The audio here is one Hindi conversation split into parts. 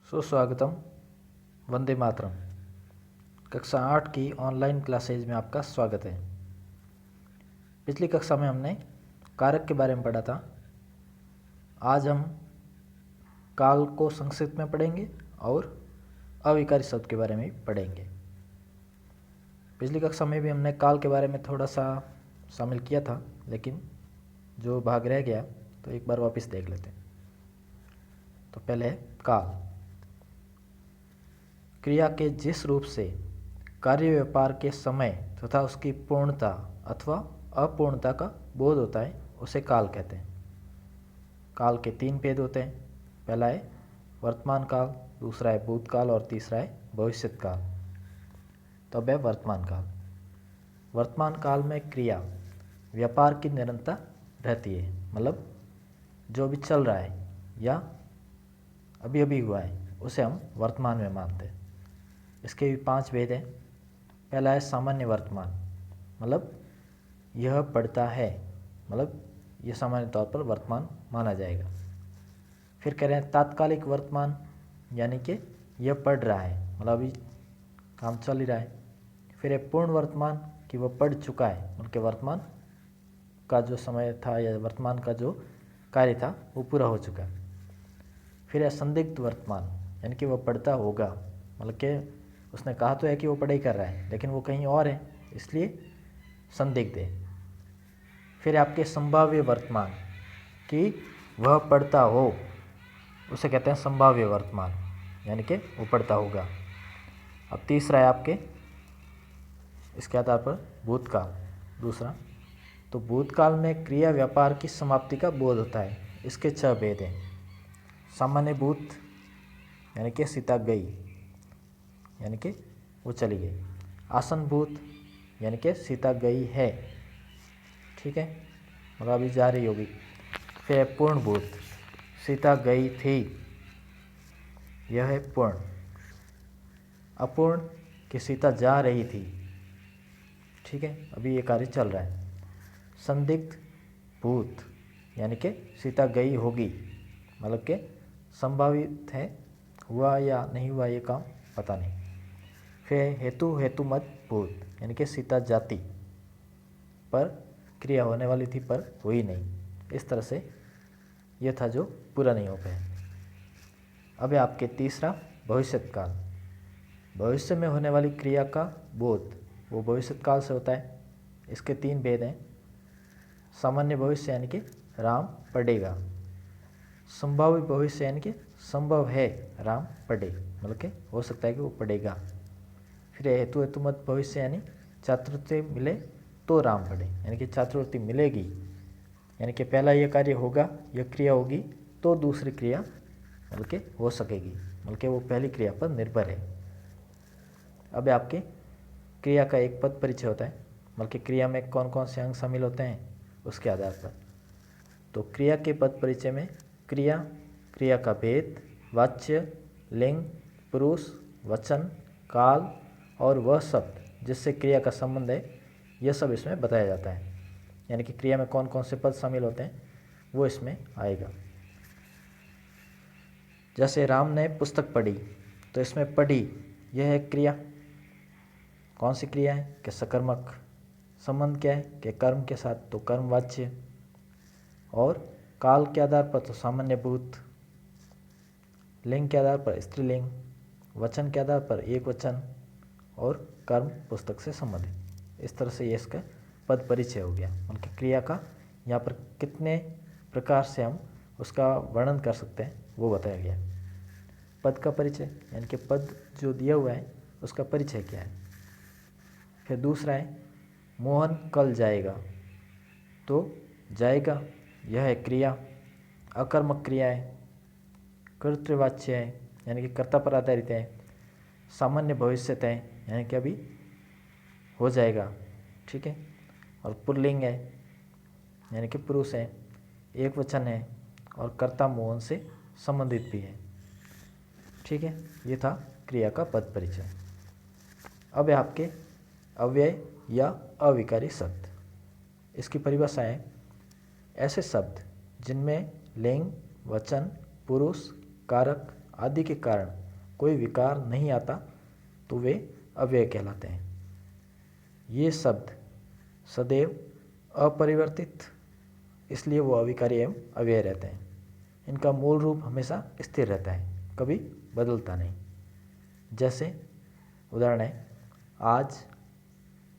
सुस्वागतम। वंदे मातरम। कक्षा 8 की ऑनलाइन क्लासेज में आपका स्वागत है। पिछली कक्षा में हमने कारक के बारे में पढ़ा था। आज हम काल को संक्षिप्त में पढ़ेंगे और अविकारी शब्द के बारे में पढ़ेंगे। पिछली कक्षा में भी हमने काल के बारे में थोड़ा सा शामिल किया था, लेकिन जो भाग रह गया तो एक बार वापस देख लेते हैं। तो पहले है काल। क्रिया के जिस रूप से कार्य व्यापार के समय तथा उसकी पूर्णता अथवा अपूर्णता का बोध होता है उसे काल कहते हैं। काल के 3 भेद होते हैं। पहला है वर्तमान काल, दूसरा है भूतकाल और तीसरा है भविष्यत काल। तो अब है वर्तमान काल। वर्तमान काल में क्रिया व्यापार की निरंतरता रहती है, मतलब जो भी चल रहा है या अभी अभी हुआ है उसे हम वर्तमान में मानते हैं। इसके भी 5 भेद हैं। पहला है सामान्य वर्तमान, मतलब यह पढ़ता है, मतलब यह सामान्य तौर पर वर्तमान माना जाएगा। फिर कह रहे हैं तात्कालिक वर्तमान, यानी कि यह पढ़ रहा है, मतलब अभी काम चल ही रहा है। फिर है पूर्ण वर्तमान, कि वह पढ़ चुका है, उनके वर्तमान का जो समय था या वर्तमान का जो कार्य था वो पूरा हो चुका है। फिर है संदिग्ध वर्तमान, यानी कि वह पढ़ता होगा, मतलब कि उसने कहा तो है कि वो पढ़ाई कर रहा है लेकिन वो कहीं और है, इसलिए संदिग्ध है। फिर आपके संभाव्य वर्तमान, कि वह पढ़ता हो, उसे कहते हैं संभाव्य वर्तमान, यानी कि वो पढ़ता होगा। अब तीसरा है आपके इसके आधार पर भूतकाल। दूसरा तो भूतकाल में क्रिया व्यापार की समाप्ति का बोध होता है। इसके 6 भेद हैं। सामान्य भूत, यानी कि सीता गई, यानी कि वो चली गई। आसन भूत, यानी कि सीता गई है, ठीक है, मतलब अभी जा रही होगी। फिर पूर्ण भूत, सीता गई थी, यह है पूर्ण। अपूर्ण, कि सीता जा रही थी, ठीक है, अभी ये कार्य चल रहा है। संदिग्ध भूत, यानी कि सीता गई होगी, मतलब कि संभावित है, हुआ या नहीं हुआ ये काम पता नहीं। फिर हेतुमत भूत, यानी कि सीता जाती, पर क्रिया होने वाली थी पर हुई नहीं। इस तरह से यह था जो पूरा नहीं हो पाया। अब है आपके तीसरा भविष्यत काल। भविष्य में होने वाली क्रिया का बोध वो भविष्यत काल से होता है। इसके 3 भेद हैं। सामान्य भविष्य, यानी कि राम पढ़ेगा। संभावित भविष्य, यानी कि संभव है राम पढ़े, मतलब कि हो सकता है कि वो पढ़ेगा। फिर हेतुमत भविष्य, यानी छात्रवृत्ति मिले तो राम पढ़े, यानी कि छात्रवृत्ति मिलेगी, यानी कि पहला यह कार्य होगा, यह क्रिया होगी तो दूसरी क्रिया मतलब कि हो सकेगी, मतलब कि वो पहली क्रिया पर निर्भर है। अब आपके क्रिया का एक पद परिचय होता है, मतलब कि क्रिया में कौन कौन से अंग शामिल होते हैं उसके आधार पर। तो क्रिया के पद परिचय में क्रिया, क्रिया का भेद, वाच्य, लिंग, पुरुष, वचन, काल और वह शब्द जिससे क्रिया का संबंध है, यह सब इसमें बताया जाता है। यानी कि क्रिया में कौन कौन से पद शामिल होते हैं वो इसमें आएगा। जैसे राम ने पुस्तक पढ़ी, तो इसमें पढ़ी यह है क्रिया। कौन सी क्रिया है कि सकर्मक। संबंध क्या है कि कर्म के साथ, तो कर्मवाच्य। और काल के आधार पर तो सामान्य भूत, लिंग के आधार पर स्त्रीलिंग, वचन के आधार पर एक वचन और कर्म पुस्तक से संबंधित। इस तरह से ये इसका पद परिचय हो गया। उनकी क्रिया का यहाँ पर कितने प्रकार से हम उसका वर्णन कर सकते हैं वो बताया गया। पद का परिचय, यानी कि पद जो दिया हुआ है उसका परिचय क्या है। फिर दूसरा है मोहन कल जाएगा, तो जाएगा यह है क्रिया, अकर्मक क्रिया है, कर्तृवाच्य है, यानी कि कर्ता पर आधारित है, सामान्य भविष्यत है, यानी कि अभी हो जाएगा, ठीक है, और पुल्लिंग है, यानी कि पुरुष है, एक वचन है और कर्ता मोहन से संबंधित भी है, ठीक है। ये था क्रिया का पद परिचय। अब है आपके अव्यय या अविकारी शब्द। इसकी परिभाषा है ऐसे शब्द जिनमें लिंग, वचन, पुरुष, कारक आदि के कारण कोई विकार नहीं आता तो वे अव्यय कहलाते हैं। ये शब्द सदैव अपरिवर्तित, इसलिए वो अविकारी एवं अव्यय रहते हैं। इनका मूल रूप हमेशा स्थिर रहता है, कभी बदलता नहीं। जैसे उदाहरण है आज,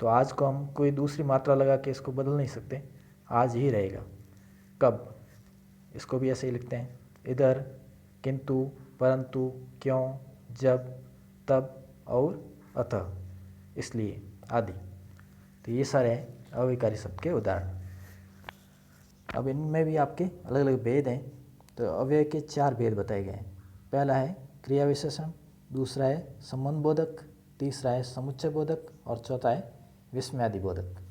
तो आज को हम कोई दूसरी मात्रा लगा के इसको बदल नहीं सकते, आज ही रहेगा। कब, इसको भी ऐसे ही लिखते हैं, इधर, किंतु, परंतु, क्यों, जब, तब और अतः, इसलिए आदि। तो ये सारे हैं अविकारी शब्द के उदाहरण। अब इनमें भी आपके अलग अलग भेद हैं। तो अव्यय के 4 भेद बताए गए हैं। पहला है क्रिया विशेषण, दूसरा है संबंध बोधक, तीसरा है समुच्चय बोधक और चौथा है विस्मयादि बोधक।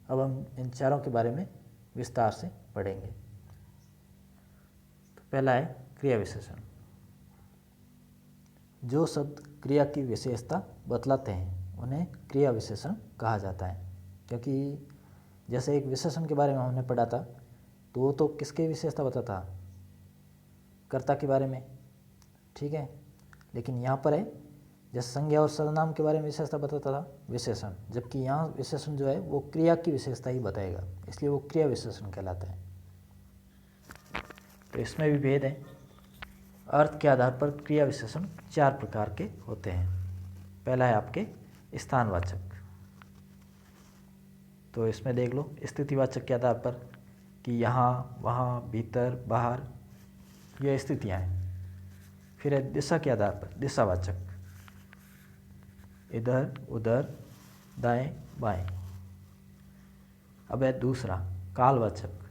अब हम इन चारों के बारे में विस्तार से पढ़ेंगे। तो पहला है क्रिया विशेषण। जो शब्द क्रिया की विशेषता बतलाते हैं उन्हें क्रिया विशेषण कहा जाता है। क्योंकि जैसे एक विशेषण के बारे में हमने पढ़ा था, तो वो तो किसकी विशेषता बताता, कर्ता के बारे में, ठीक है। लेकिन यहाँ पर है जैसे संज्ञा और सर्वनाम के बारे में विशेषता बताता था विशेषण, जबकि यहाँ विशेषण जो है वो क्रिया की विशेषता ही बताएगा, इसलिए वो क्रिया विशेषण कहलाता है। तो इसमें भी भेद है। अर्थ के आधार पर क्रिया विशेषण 4 प्रकार के होते हैं। पहला है आपके स्थानवाचक। तो इसमें देख लो, स्थितिवाचक के आधार पर कि यहाँ, वहाँ, भीतर, बाहर, ये स्थितियाँ हैं। फिर है दिशा के आधार पर दिशावाचक, इधर, उधर, दाएं, बाएं। अब है दूसरा कालवाचक।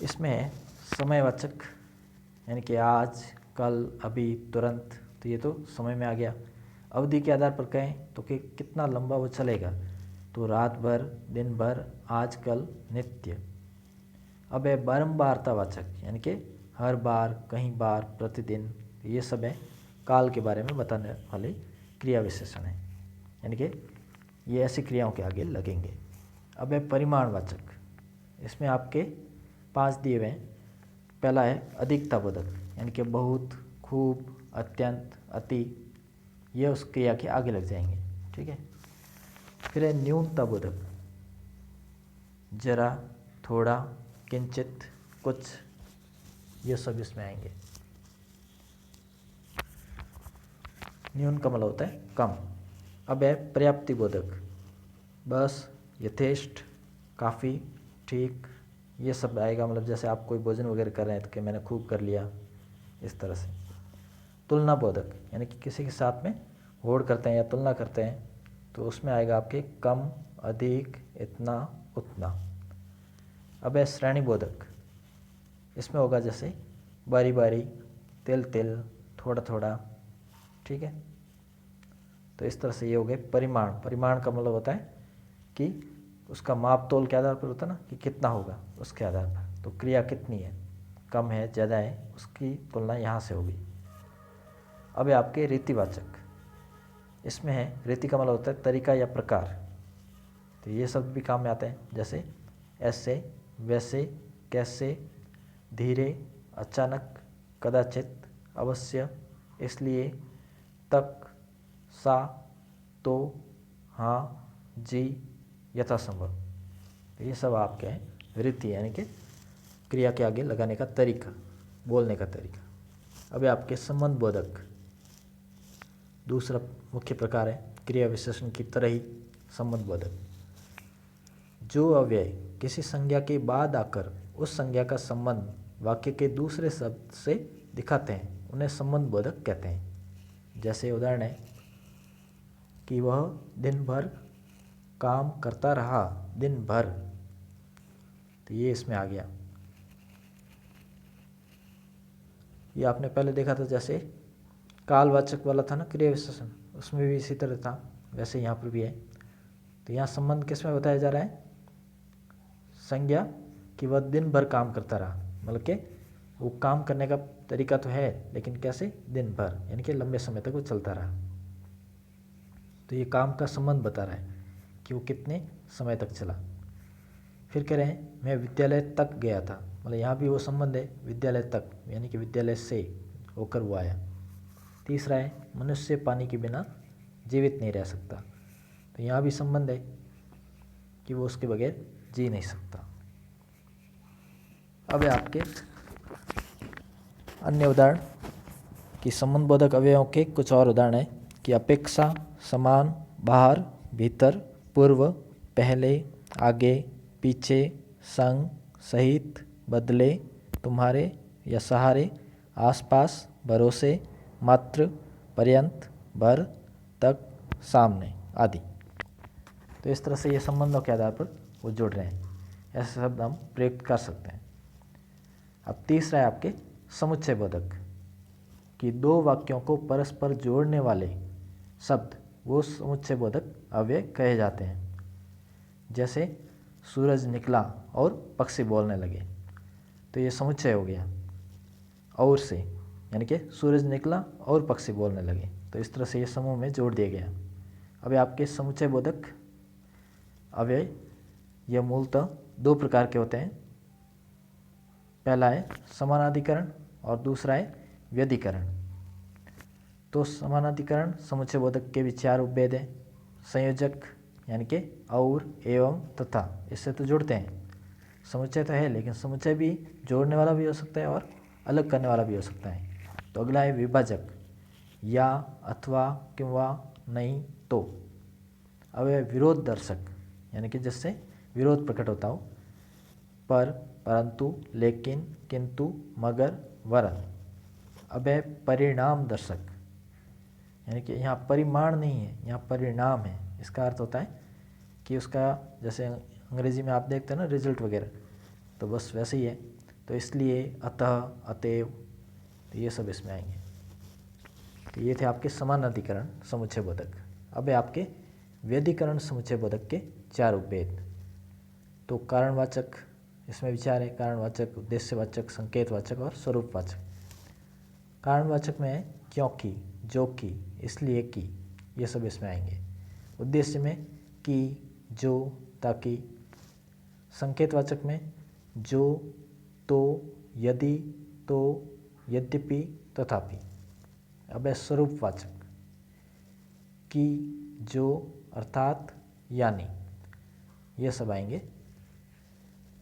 इसमें है समयवाचक, यानी कि आज, कल, अभी, तुरंत, तो ये तो समय में आ गया। अवधि के आधार पर कहें तो कि कितना लंबा वो चलेगा, तो रात भर, दिन भर, आज, कल, नित्य। अब है बारंबारतावाचक, यानी कि हर बार, कहीं बार, प्रतिदिन। ये सब है काल के बारे में बताने वाले क्रिया विशेषण है, यानी कि ये ऐसी क्रियाओं के आगे लगेंगे। अब है परिमाणवाचक। इसमें आपके 5 दिए हुए हैं। पहला है अधिकता बोधक, यानी कि बहुत, खूब, अत्यंत, अति, ये उस क्रिया के आगे लग जाएंगे, ठीक है। फिर है न्यूनता बोधक, जरा, थोड़ा, किंचित, कुछ, ये सब इसमें आएंगे। न्यून का मतलब होता है कम। अब है पर्याप्ति बोधक, बस, यथेष्ट, काफ़ी, ठीक, ये सब आएगा। मतलब जैसे आप कोई भोजन वगैरह कर रहे हैं तो कि मैंने खूब कर लिया, इस तरह से। तुलना बोधक, यानी कि किसी के साथ में होड़ करते हैं या तुलना करते हैं, तो उसमें आएगा आपके कम, अधिक, इतना, उतना। अब है श्रेणी बोधक। इसमें होगा जैसे बारी बारी, तिल तिल, थोड़ा थोड़ा, ठीक है। तो इस तरह से ये हो गए परिमाण। परिमाण का मतलब होता है कि उसका माप तोल के आधार पर होता है ना, कि कितना होगा उसके आधार पर। तो क्रिया कितनी है, कम है, ज़्यादा है, उसकी तुलना यहाँ से होगी। अब है आपके रीतिवाचक। इसमें है, रीति का मतलब होता है तरीका या प्रकार, तो ये शब्द भी काम में आते हैं। जैसे ऐसे, वैसे, कैसे, धीरे, अचानक, कदाचित, अवश्य, इसलिए, तक, सा, तो, हाँ, जी, यथासंभव। तो ये सब आपके हैं रीति, यानी कि क्रिया के आगे लगाने का तरीका, बोलने का तरीका। अब आपके संबंध बोधक दूसरा मुख्य प्रकार है, क्रिया विशेषण की तरह ही संबंध बोधक। जो अव्यय किसी संज्ञा के बाद आकर उस संज्ञा का संबंध वाक्य के दूसरे शब्द से दिखाते हैं उन्हें संबंध बोधक कहते हैं। जैसे उदाहरण है कि वह दिन भर काम करता रहा, दिन भर, तो ये इसमें आ गया। ये आपने पहले देखा था, जैसे कालवाचक वाला था ना क्रिया विशेषण, उसमें भी इसी तरह था, वैसे यहाँ पर भी है। तो यहाँ संबंध किस में बताया जा रहा है, संज्ञा कि वह दिन भर काम करता रहा, मतलब कि वो काम करने का तरीका तो है, लेकिन कैसे, दिन भर, यानी कि लंबे समय तक वो चलता रहा। तो ये काम का संबंध बता रहा है कि वो कितने समय तक चला। फिर कह रहे हैं मैं विद्यालय तक गया था, मतलब यहाँ भी वो संबंध है विद्यालय तक, यानी कि विद्यालय से होकर वो आया। तीसरा है मनुष्य पानी के बिना जीवित नहीं रह सकता, तो यहाँ भी संबंध है कि वो उसके बगैर जी नहीं सकता। अब है आपके अन्य उदाहरण कि संबंध बोधक अवयवों के कुछ और उदाहरण है कि अपेक्षा, समान, बाहर, भीतर, पूर्व, पहले, आगे, पीछे, संग, सहित, बदले, तुम्हारे या सहारे, आसपास, भरोसे, मात्र, पर्यंत, भर, तक, सामने आदि। तो इस तरह से ये संबंधों के आधार पर वो जुड़ रहे हैं, ऐसे शब्द हम प्रयुक्त कर सकते हैं। अब तीसरा है आपके समुच्चय बोधक कि दो वाक्यों को परस्पर जोड़ने वाले शब्द वो समुच्चय बोधक अव्यय कहे जाते हैं। जैसे सूरज निकला और पक्षी बोलने लगे, तो ये समुच्चय हो गया और से, यानी कि सूरज निकला और पक्षी बोलने लगे, तो इस तरह से ये समूह में जोड़ दिया गया। अब आपके समुच्चय बोधक अव्यय यह मूलतः दो प्रकार के होते हैं। पहला है समानाधिकरण और दूसरा है व्यधिकरण। तो समानाधिकरण समुच्चय बोधक के भी चार उपभेद हैं। संयोजक यानी कि और, एवं, तथा, इससे तो जुड़ते हैं। समुच्चय तो है लेकिन समुच्चय भी जोड़ने वाला भी हो सकता है और अलग करने वाला भी हो सकता है। तो अगला है विभाजक, या, अथवा, किंवा, नहीं, तो। अब है विरोध दर्शक यानी कि जिससे विरोध प्रकट होता हो, पर, परंतु, लेकिन, किंतु, मगर, वरन। अब है परिणाम दर्शक यानी कि यहाँ परिमाण नहीं है, यहाँ परिणाम है। इसका अर्थ होता है कि उसका, जैसे अंग्रेजी में आप देखते हैं ना रिजल्ट वगैरह, तो बस वैसे ही है। तो इसलिए, अतः, अतएव, तो ये सब इसमें आएंगे। तो ये थे आपके समानाधिकरण समुच्चय बोधक। अब है आपके व्यधिकरण समुच्चय बोधक के चार उपभेद। तो कारणवाचक, इसमें विचार है कारणवाचक, उद्देश्यवाचक, संकेतवाचक और स्वरूपवाचक। कारणवाचक में है क्योंकि, जो कि, इसलिए कि, ये सब इसमें आएंगे। उद्देश्य में कि, जो, ताकि। संकेतवाचक में जो, तो, यदि, तो, यद्यपि, तथापि। अब है स्वरूपवाचक कि, जो, अर्थात, यानी, ये सब आएंगे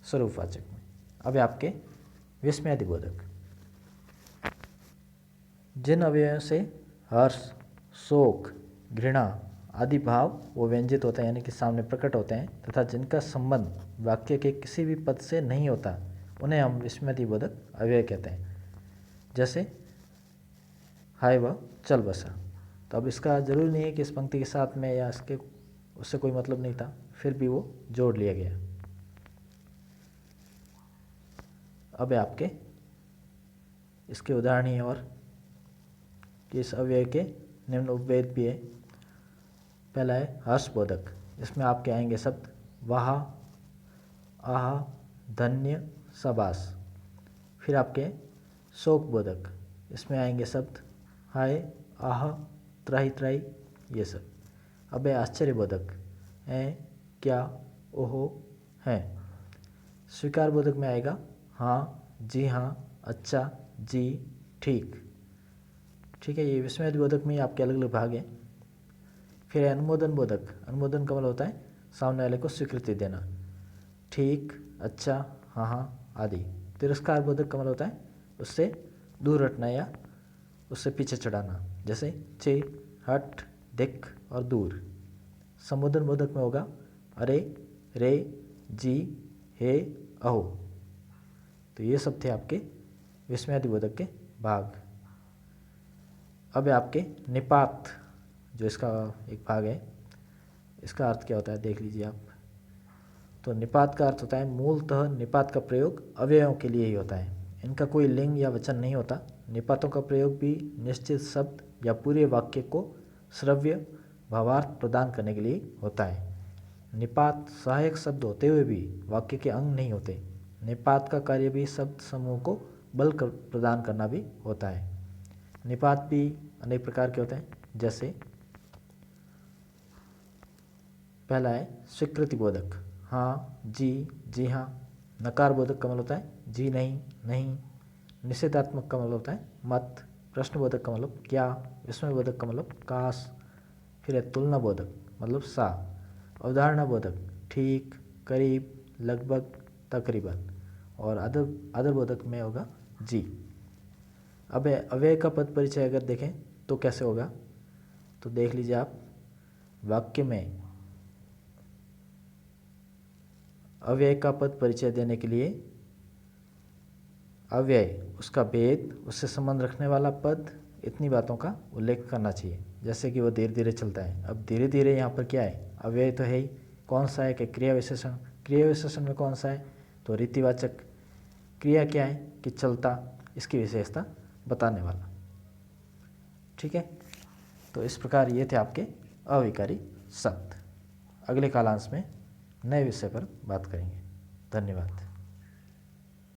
स्वरूपवाचक में। अब है आपके विस्मयादिबोधक। जिन अवयवों से हर्ष, शोक, घृणा आदि भाव वो व्यंजित होते हैं यानी कि सामने प्रकट होते हैं, तथा जिनका संबंध वाक्य के किसी भी पद से नहीं होता, उन्हें हम विस्मयादिबोधक अव्यय कहते हैं। जैसे हाय वह चल बसा। तो अब इसका जरूरी नहीं है कि इस पंक्ति के साथ में या इसके उससे कोई मतलब नहीं था, फिर भी वो जोड़ लिया गया। अब है आपके इसके उदाहरण ही और कि इस अव्यय के निम्न उपभेद भी है। पहला है हर्षबोधक, इसमें आपके आएंगे शब्द वाह, आह, धन्य, शाबाश। फिर आपके शोकबोधक, इसमें आएंगे शब्द हाय, आह, त्राही त्राही, ये सब। अब है आश्चर्यबोधक, है, क्या, ओहो, हैं। स्वीकारबोधक में आएगा हाँ, जी हाँ, अच्छा, जी, ठीक। ठीक है, ये विस्मयादिबोधक में आपके अलग अलग भाग हैं। फिर है अनुमोदन बोधक। अनुमोदन का मतलब होता है सामने वाले को स्वीकृति देना, ठीक, अच्छा, हाँ हाँ आदि। तिरस्कार बोधक का मतलब होता है उससे दूर हटना या उससे पीछे चढ़ाना, जैसे चे, हट, दिख और दूर। संबोधन बोधक में होगा अरे, रे, जी, हे, अहो। तो ये सब थे आपके विस्मयादिबोधक के भाग। अब है आपके निपात, जो इसका एक भाग है। इसका अर्थ क्या होता है देख लीजिए आप। तो निपात का अर्थ होता है, मूलतः निपात का प्रयोग अवयवों के लिए ही होता है। इनका कोई लिंग या वचन नहीं होता। निपातों का प्रयोग भी निश्चित शब्द या पूरे वाक्य को श्रव्य भावार्थ प्रदान करने के लिए होता है। निपात सहायक शब्द होते हुए भी वाक्य के अंग नहीं होते। निपात का कार्य भी शब्द समूह को बल प्रदान करना भी होता है। निपात भी अनेक प्रकार के होते हैं, जैसे पहला है स्वीकृति बोधक, हाँ, जी, जी हाँ। नकार बोधक का मतलब होता है जी नहीं, नहीं। निषेधात्मक का मतलब होता है मत, प्रश्नबोधक का मतलब क्या, विस्मयबोधक का मतलब काश, फिर है तुलनाबोधक मतलब सा, अवधारणाबोधक ठीक, करीब, लगभग, तकरीबन, और अदरबोधक में होगा जी। अब अव्यय का पद परिचय अगर देखें तो कैसे होगा, तो देख लीजिए आप, वाक्य में अव्यय का पद परिचय देने के लिए अव्यय, उसका भेद, उससे संबंध रखने वाला पद, इतनी बातों का उल्लेख करना चाहिए। जैसे कि वो धीरे धीरे चलता है। अब धीरे धीरे यहाँ पर क्या है, अव्यय तो है ही, कौन सा है कि क्रिया विशेषण, क्रिया विशेषण में कौन सा है तो रीतिवाचक, क्रिया क्या है कि चलता, इसकी विशेषता बताने वाला। ठीक है, तो इस प्रकार ये थे आपके अविकारी शब्द। अगले कालांश में नए विषय पर बात करेंगे। धन्यवाद।